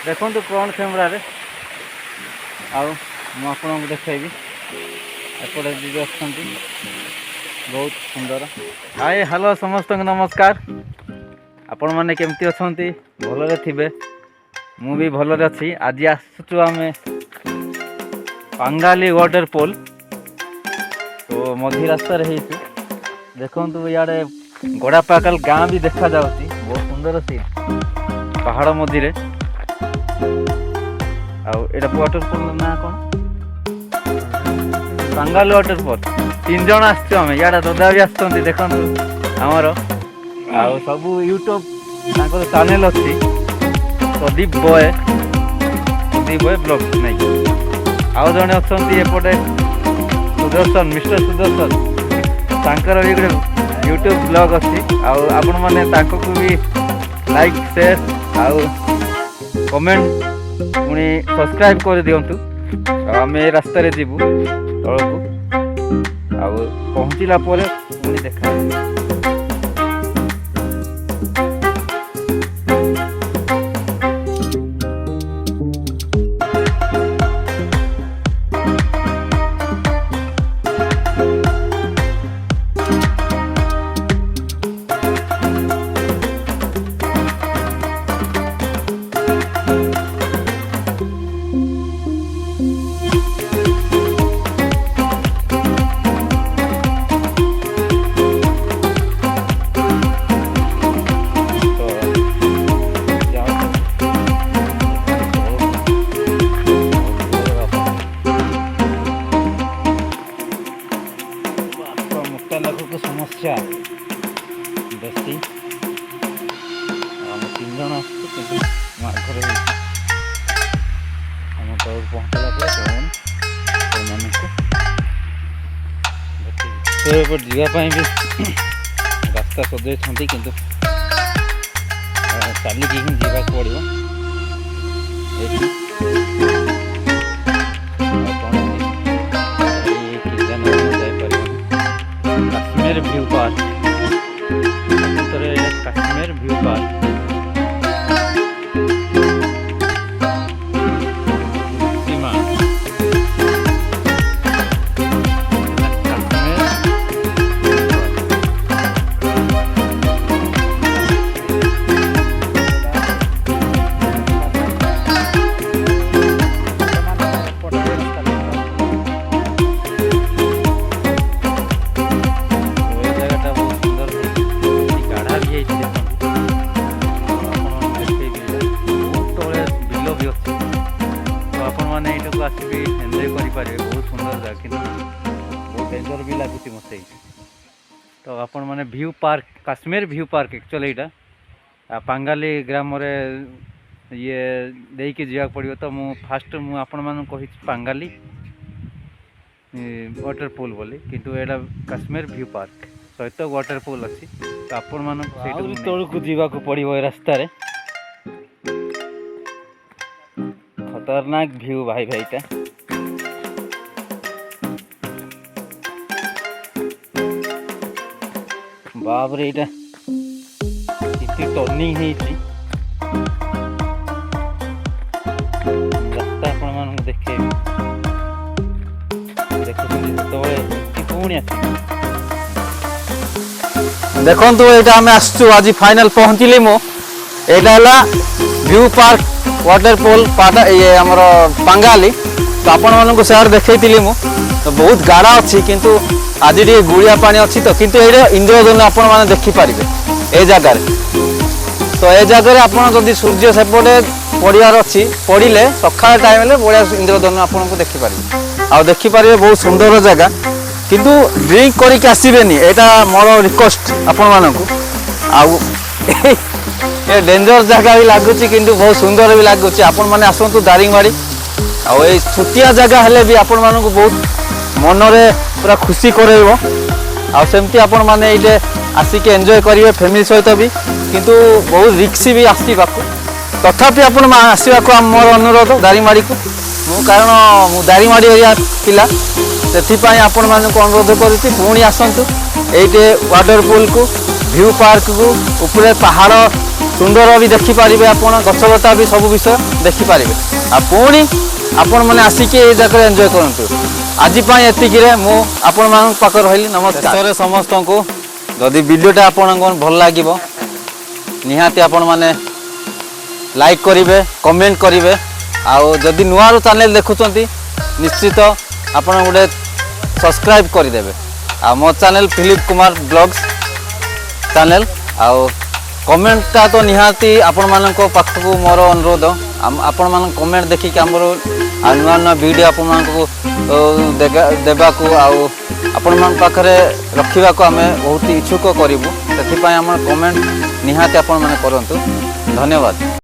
देखो front camera रे आपको देखी एपटे दीदी अच्छा बहुत सुंदर। हाय हेलो समस्त नमस्कार। आपण मैंने केमती अच्छा भलरे थे मु भी भलरे अच्छी। आज आसुचु आम पांगाली वाटरफॉल तो मझी रास्तार देखु इे गड़ापाकाल गाँ भी देखा जाऊँगी बहुत सुंदर सी पहाड़ मझे वाटरफॉल ना कौन पांगाली वाटरफॉल 3 जन आम इे दादा भी आस देखु आमर सब यूट्यूब चैनल अच्छी प्रदीप बॉय ब्लॉग नहीं आउ जड़े अच्छा एपटे सुदर्शन मिस्टर सुदर्शन तांकर भी गोटे यूट्यूब ब्लॉग अच्छी आपण मैंने भी लाइक शेयर आउ कमेंट पुणी सब्सक्राइब कर दिंतु। आम ए रास्तार जीवु तलू पहुँचला पुणी देखा समस्या बेसी आम 3 जन आगे आम तक पहुँचला जावाई भी रास्ता सजाई कि चलिक ही जावाक पड़ो Kashmir view park Kashmir view park आसि एंजॉय करें बहुत सुंदर जगह कि बहुत डेंजर भी लगुच मत तो आपण मैंने view park Kashmir view park actually यहाँ पांगाली ग्राम ये देकी जावाक पड़ो तो मु फास्ट मु आपण मान कही पांगाली वाटरफॉल बोली किंतु एटा काश्मीर व्यू पार्क सहित वाटरफॉल अच्छी तो आपण मान तौक जावाक पड़ो रास्तार खतरनाक व्यू भाई भाईटा बाप रे इटा टर्निंग रास्ता आपण मान देखे देखु ये आम आसचु आज फाइनल पहुँचली मुझा व्यू पार्क वाटरफॉल पाटा ये आमर पांगाली तो आपण मानक सेयार देखी मु तो बहुत गाढ़ा अच्छी किंतु आज ये गुड़िया पानी अच्छी तो किंतु ये इंद्रधनु आपण मैंने देखिपारे ए जगार तो ये जगह आप सूर्य सेपटे पड़ार अच्छी पड़े सका टाइम बढ़िया इंद्रधनु आपको देखिपारे आ देखिपारे बहुत सुंदर जगह किंतु ड्रिंक करके आसबेनि यहाँ मोर रिक्वेस्ट आपण मानक ये डेंजर जगह भी लगुच कि बहुत सुंदर भी लगुच आपण मैंने आसतु दारिंगबाड़ी आई छुटिया जगह हेले भी आपण मानक बहुत मनरे पूरा खुशी करेब आमती आपण मैंने ये आसिक एंजॉय करेंगे फैमिली सहित भी किंतु बहुत रिक्स भी आसवा तथापि आपण आसवा मोर अनुरोध दारिंगबाड़ी को कारण मु दारिंगबाड़ी एरिया पिला से आपण मानक अनुरोध करुँच पुणी आसतु ये वाटरफॉल को व्यू पार्क को ऊपर पहाड़ ସୁନ୍ଦର ବି ଦେଖିପାରିବେ ଆପଣ, ଗଛଲତା ବି ସବୁ ବିଷୟ ଦେଖିପାରିବେ। ଆଉ ପୁଣି ଆପଣମାନେ ଆସିକି ଏଇ ଜାଗାରେ ଏନ୍ଜୟ କରନ୍ତୁ। ଆଜି ପାଇଁ ଏତିକିରେ ମୁଁ ଆପଣମାନଙ୍କ ପାଖରେ ରହିଲି। ନମସ୍କାର। ଶେଷରେ ସମସ୍ତଙ୍କୁ ଯଦି ଭିଡ଼ିଓଟା ଆପଣଙ୍କୁ ଭଲ ଲାଗିବ ନିହାତି ଆପଣମାନେ ଲାଇକ୍ କରିବେ, କମେଣ୍ଟ କରିବେ। ଆଉ ଯଦି ନୂଆରୁ ଚ୍ୟାନେଲ୍ ଦେଖୁଛନ୍ତି ନିଶ୍ଚିତ ଆପଣ ଗୋଟେ ସବସ୍କ୍ରାଇବ୍ କରିଦେବେ। ଆଉ ମୋ channel Philip Kumar blogs channel. ଆଉ କମେଣ୍ଟଟା ତ ନିହାତି ଆପଣମାନଙ୍କ ପାଖକୁ ମୋର ଅନୁରୋଧ, ଆପଣମାନଙ୍କ କମେଣ୍ଟ ଦେଖିକି ଆମର ଆଉ ନୂଆ ନୂଆ ଭିଡ଼ିଓ ଆପଣମାନଙ୍କୁ ଦେବାକୁ ଆଉ ଆପଣମାନଙ୍କ ପାଖରେ ରଖିବାକୁ ଆମେ ବହୁତ ଇଚ୍ଛୁକ କରିବୁ। ସେଥିପାଇଁ ଆମର କମେଣ୍ଟ ନିହାତି ଆପଣମାନେ କରନ୍ତୁ। ଧନ୍ୟବାଦ।